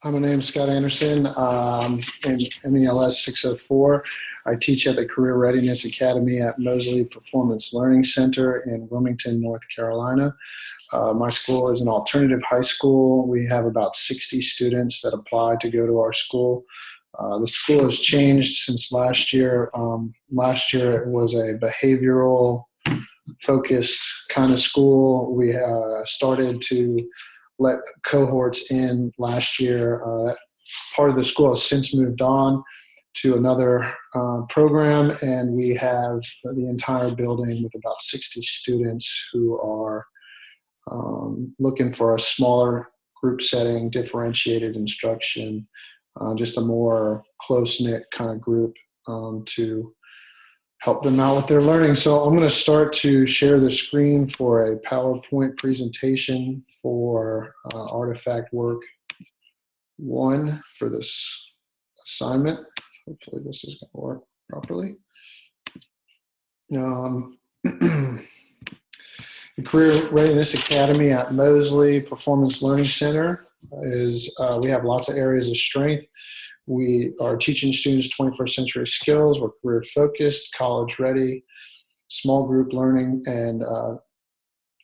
Hi, my name's Scott Anderson. In MELS 604. I teach at the Career Readiness Academy at Mosley Performance Learning Center in Wilmington, North Carolina. My school is an alternative high school. We have about 60 students that apply to go to our school. The school has changed since last year. Last year it was a behavioral focused kind of school. We started to let cohorts in last year. That part of the school has since moved on to another program, and we have the entire building with about 60 students who are looking for a smaller group setting, differentiated instruction, just a more close-knit kind of group to help them out with their learning. So I'm going to start to share the screen for a PowerPoint presentation for artifact work 1 for this assignment. Hopefully this is going to work properly. The Career Readiness Academy at Mosley Performance Learning Center is, we have lots of areas of strength. We are teaching students 21st century skills. We're career focused, college ready, small group learning, and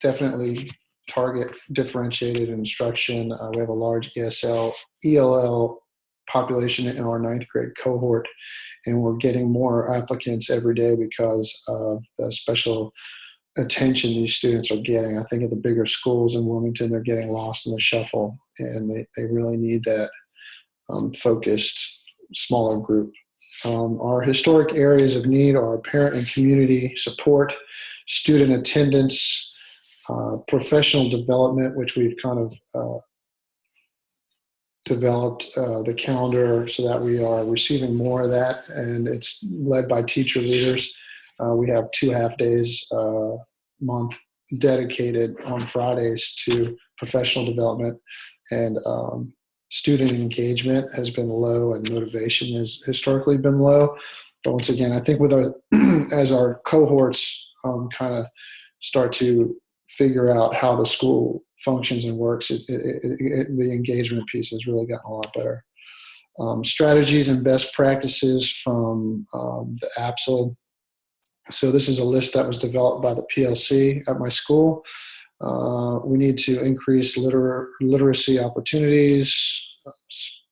definitely target differentiated instruction. We have a large ELL population in our 9th grade cohort, and we're getting more applicants every day because of the special attention these students are getting. I think at the bigger schools in Wilmington, they're getting lost in the shuffle, and they really need that focused, smaller group. Our historic areas of need are parent and community support, student attendance, professional development, which we've kind of developed the calendar so that we are receiving more of that, and it's led by teacher leaders. We have 2 half-days a month dedicated on Fridays to professional development, and student engagement has been low and motivation has historically been low. But once again, I think with as our cohorts kind of start to figure out how the school functions and works, the engagement piece has really gotten a lot better. Strategies and best practices from the APSL. So this is a list that was developed by the PLC at my school. We need to increase literacy opportunities,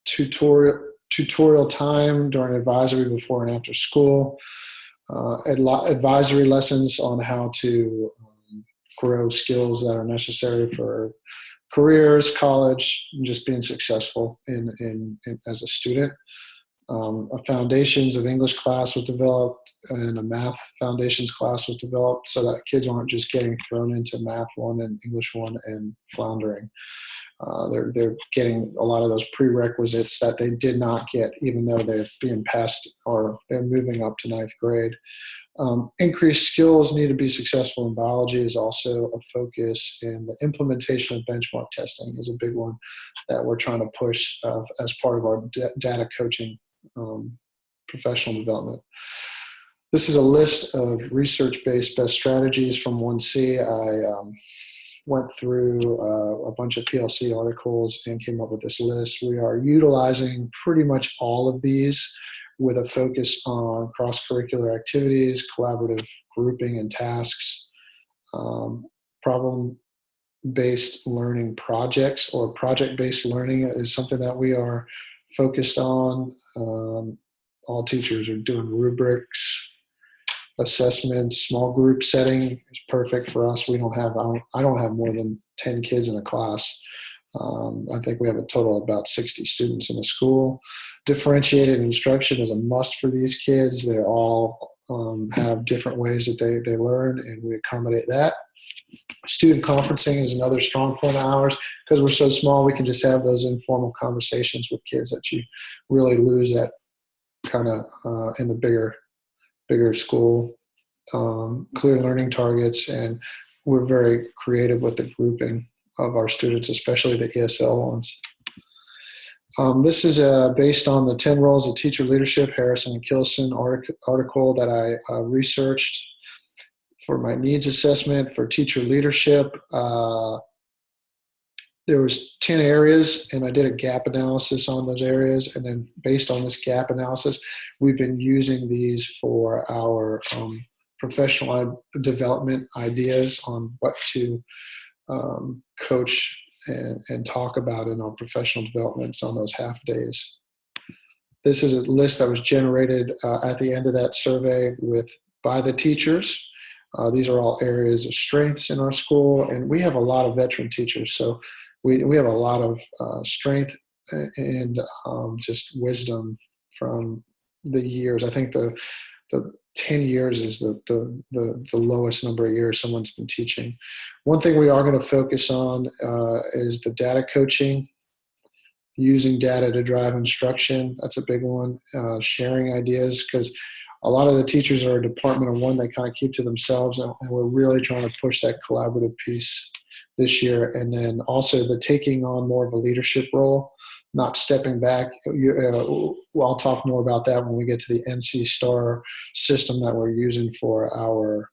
tutorial time during advisory before and after school, advisory lessons on how to grow skills that are necessary for careers, college, and just being successful in as a student. A foundations of English class was developed, and a math foundations class was developed so that kids aren't just getting thrown into math 1 and English 1 and floundering. They're getting a lot of those prerequisites that they did not get, even though they're being passed or they're moving up to 9th grade. Increased skills need to be successful in biology is also a focus, and the implementation of benchmark testing is a big one that we're trying to push as part of our data coaching professional development. This is a list of research-based best strategies from 1C. I went through a bunch of PLC articles and came up with this list. We are utilizing pretty much all of these with a focus on cross-curricular activities, collaborative grouping and tasks, problem-based learning projects, or project-based learning is something that we are focused on. All teachers are doing rubrics, assessments. Small group setting is perfect for us. I don't have more than 10 kids in a class. I think we have a total of about 60 students in the school. Differentiated instruction is a must for these kids. They all have different ways that they learn, and we accommodate that. Student conferencing is another strong point of ours. Because we're so small, we can just have those informal conversations with kids that you really lose that kind of in the bigger school. Clear learning targets, and we're very creative with the grouping of our students, especially the ESL ones. This is based on the 10 Roles of Teacher Leadership, Harrison and Kilson article that I researched for my needs assessment for teacher leadership. there was 10 areas, and I did a gap analysis on those areas. And then based on this gap analysis, we've been using these for our professional development ideas on what to coach and talk about in our professional developments on those half days. This is a list that was generated at the end of that survey by the teachers. These are all areas of strengths in our school, and we have a lot of veteran teachers, so we have a lot of strength and just wisdom from the years. I think the 10 years is the lowest number of years someone's been teaching. One thing we are going to focus on is the data coaching, using data to drive instruction. That's a big one. Sharing ideas, because a lot of the teachers are a department of one. They kind of keep to themselves, and we're really trying to push that collaborative piece this year. And then also the taking on more of a leadership role, not stepping back. I'll talk more about that when we get to the NC STAR system that we're using for our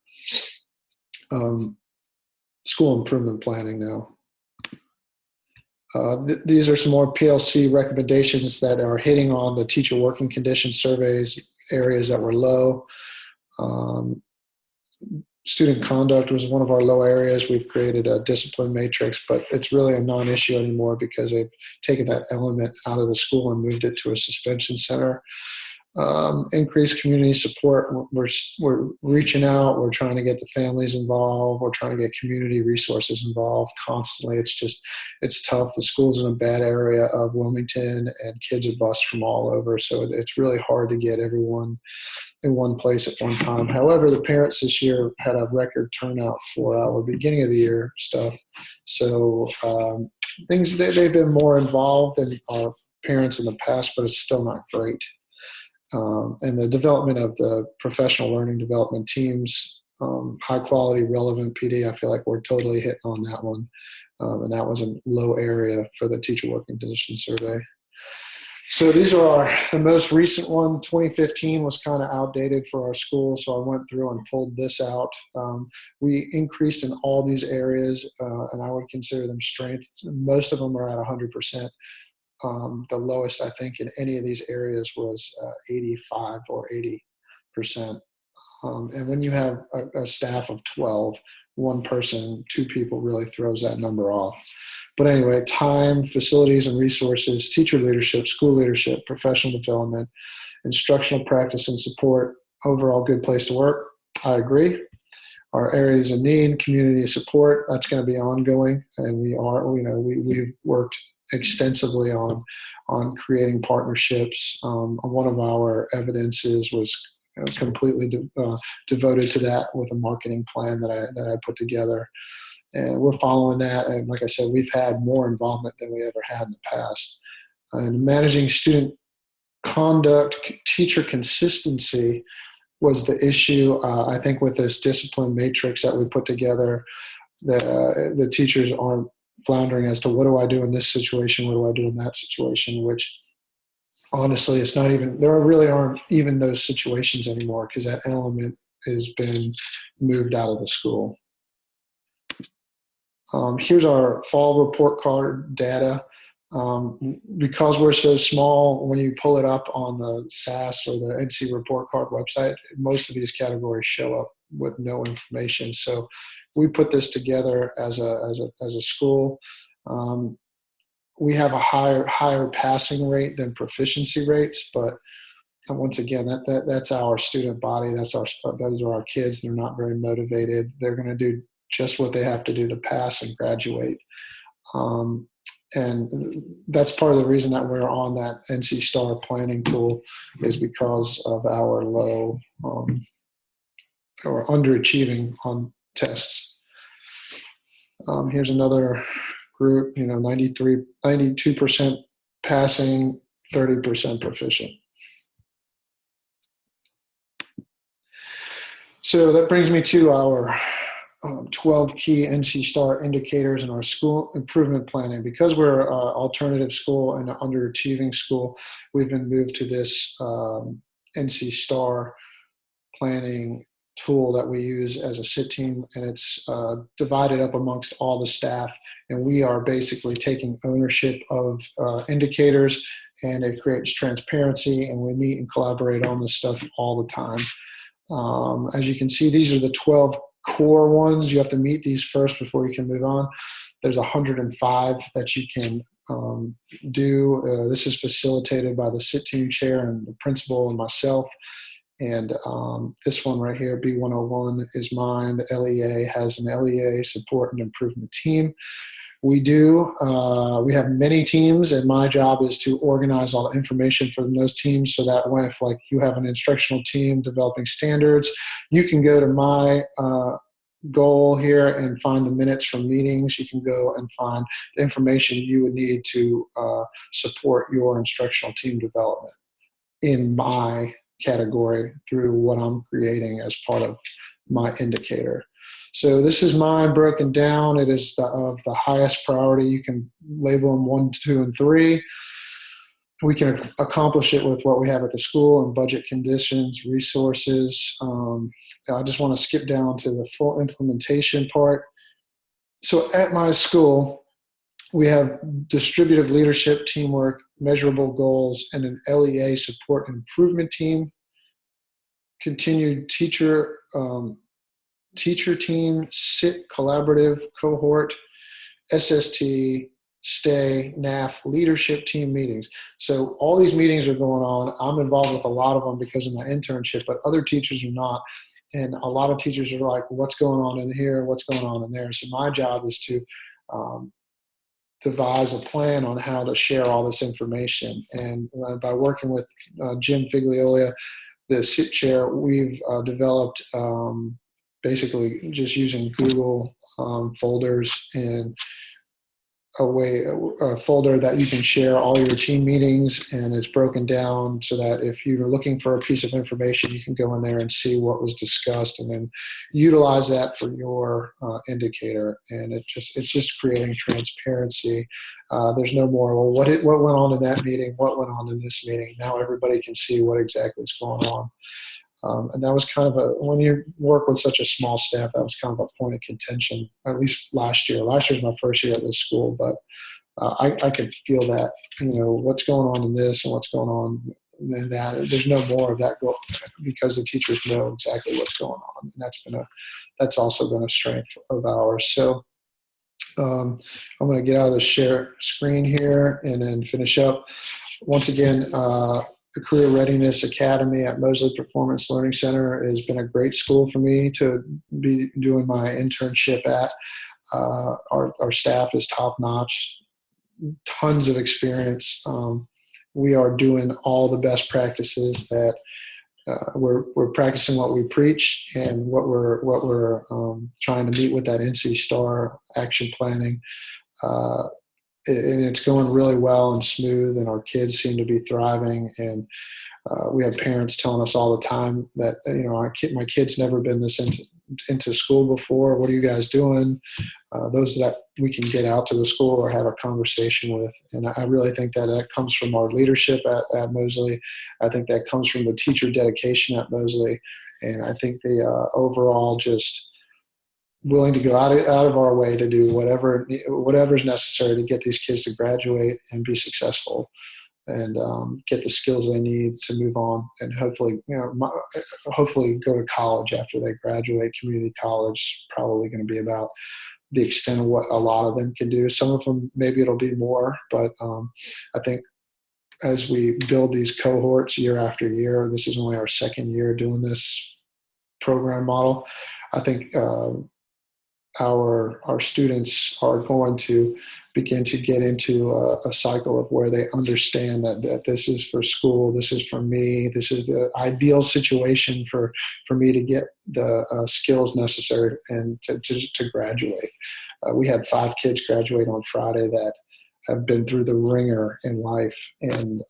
school improvement planning now. These are some more PLC recommendations that are hitting on the teacher working condition surveys, areas that were low. Student conduct was one of our low areas. We've created a discipline matrix, but it's really a non-issue anymore because they've taken that element out of the school and moved it to a suspension center. Increased community support. We're reaching out. We're trying to get the families involved. We're trying to get community resources involved constantly. It's tough. The school's in a bad area of Wilmington, and kids are bused from all over. So it's really hard to get everyone in one place at one time. However, the parents this year had a record turnout for our beginning of the year stuff. So they've been more involved than our parents in the past, but it's still not great. And the development of the professional learning development teams, high quality, relevant PD, I feel like we're totally hitting on that one. And that was a low area for the teacher working condition survey. So these are the most recent one. 2015 was kind of outdated for our school, so I went through and pulled this out. We increased in all these areas, and I would consider them strengths. Most of them are at 100%. The lowest, I think, in any of these areas was 85 or 80%. And when you have a staff of 12, one person, two people really throws that number off. But anyway, time, facilities and resources, teacher leadership, school leadership, professional development, instructional practice and support, overall good place to work. I agree. Our areas of need, community support, that's going to be ongoing. And we've worked extensively on creating partnerships. One of our evidences was completely devoted to that with a marketing plan that I put together, and we're following that. And like I said, we've had more involvement than we ever had in the past. And managing student conduct, teacher consistency was the issue. I think with this discipline matrix that we put together, the teachers aren't floundering as to what do I do in this situation, what do I do in that situation, which honestly, it's not even, there really aren't even those situations anymore because that element has been moved out of the school. Here's our fall report card data. Because we're so small, when you pull it up on the SAS or the NC report card website, most of these categories show up with no information. So we put this together as a school. We have a higher passing rate than proficiency rates, but once again, that's our student body. Those are our kids. They're not very motivated. They're going to do just what they have to do to pass and graduate. And that's part of the reason that we're on that NC STAR planning tool is because of our low or underachieving on tests. Here's another group, 92% passing, 30% proficient. So that brings me to our 12 key NC STAR indicators in our school improvement planning. Because we're an alternative school and an underachieving school, we've been moved to this NC STAR planning tool that we use as a sit team, and it's divided up amongst all the staff, and we are basically taking ownership of indicators, and it creates transparency, and we meet and collaborate on this stuff all the time. As you can see, these are the 12 core ones. You have to meet these first before you can move on. There's 105 that you can do. This is facilitated by the sit team chair and the principal and myself. And this one right here, B101, is mine. The LEA has an LEA support and improvement team. We have many teams, and my job is to organize all the information for those teams so that when, if like you have an instructional team developing standards, you can go to my goal here and find the minutes from meetings. You can go and find the information you would need to support your instructional team development in my category through what I'm creating as part of my indicator. So this is mine broken down. It is of the highest priority. You can label them 1, 2, and 3. We can accomplish it with what we have at the school and budget conditions, resources. I just want to skip down to the full implementation part. So at my school, we have distributive leadership, teamwork, measurable goals, and an LEA support and improvement team. Continued teacher team, SIT collaborative cohort, SST, STAY, NAF, leadership team meetings. So all these meetings are going on. I'm involved with a lot of them because of my internship, but other teachers are not. And a lot of teachers are like, what's going on in here? What's going on in there? So my job is to devise a plan on how to share all this information. And by working with Jim Figliola, the SIT chair, we've developed basically just using Google folders and a folder that you can share all your team meetings, and it's broken down so that if you're looking for a piece of information, you can go in there and see what was discussed and then utilize that for your indicator. And it's just creating transparency. There's no more, well, what went on in that meeting? What went on in this meeting? Now everybody can see what exactly is going on. And that was kind of when you work with such a small staff, that was kind of a point of contention, at least last year. Last year was my first year at this school, but I could feel that, what's going on in this and what's going on in that. There's no more of that because the teachers know exactly what's going on. And that's also been a strength of ours. So I'm going to get out of the share screen here and then finish up. Once again, the Career Readiness Academy at Mosley Performance Learning Center has been a great school for me to be doing my internship at. Our staff is top notch, tons of experience. We are doing all the best practices that we're practicing what we preach and what we're trying to meet with that NC STAR action planning. And it's going really well and smooth, and our kids seem to be thriving. And we have parents telling us all the time that, my kid's never been this into school before. What are you guys doing? Those that we can get out to the school or have a conversation with. And I really think that comes from our leadership at Mosley. I think that comes from the teacher dedication at Mosley. And I think the overall just willing to go out of our way to do whatever is necessary to get these kids to graduate and be successful and get the skills they need to move on and hopefully go to college after they graduate. Community college probably going to be about the extent of what a lot of them can do. Some of them, maybe it'll be more, but I think as we build these cohorts year after year, this is only our second year doing this program model. I think our students are going to begin to get into a cycle of where they understand that this is for school, this is for me, this is the ideal situation for me to get the skills necessary and to graduate. We had 5 kids graduate on Friday that have been through the ringer in life, and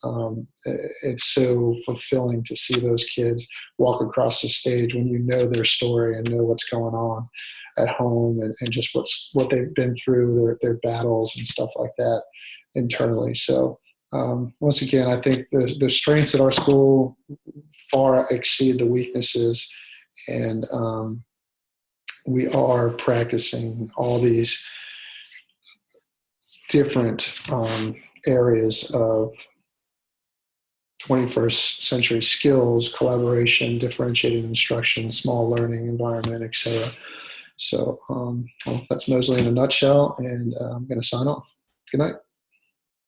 it's so fulfilling to see those kids walk across the stage when you know their story and know what's going on at home and just what they've been through, their battles and stuff like that internally. So once again, I think the strengths at our school far exceed the weaknesses, And we are practicing all these different areas of 21st century skills, collaboration, differentiated instruction, small learning environment, etc. So well, that's Mosley in a nutshell, and I'm going to sign off. Good night.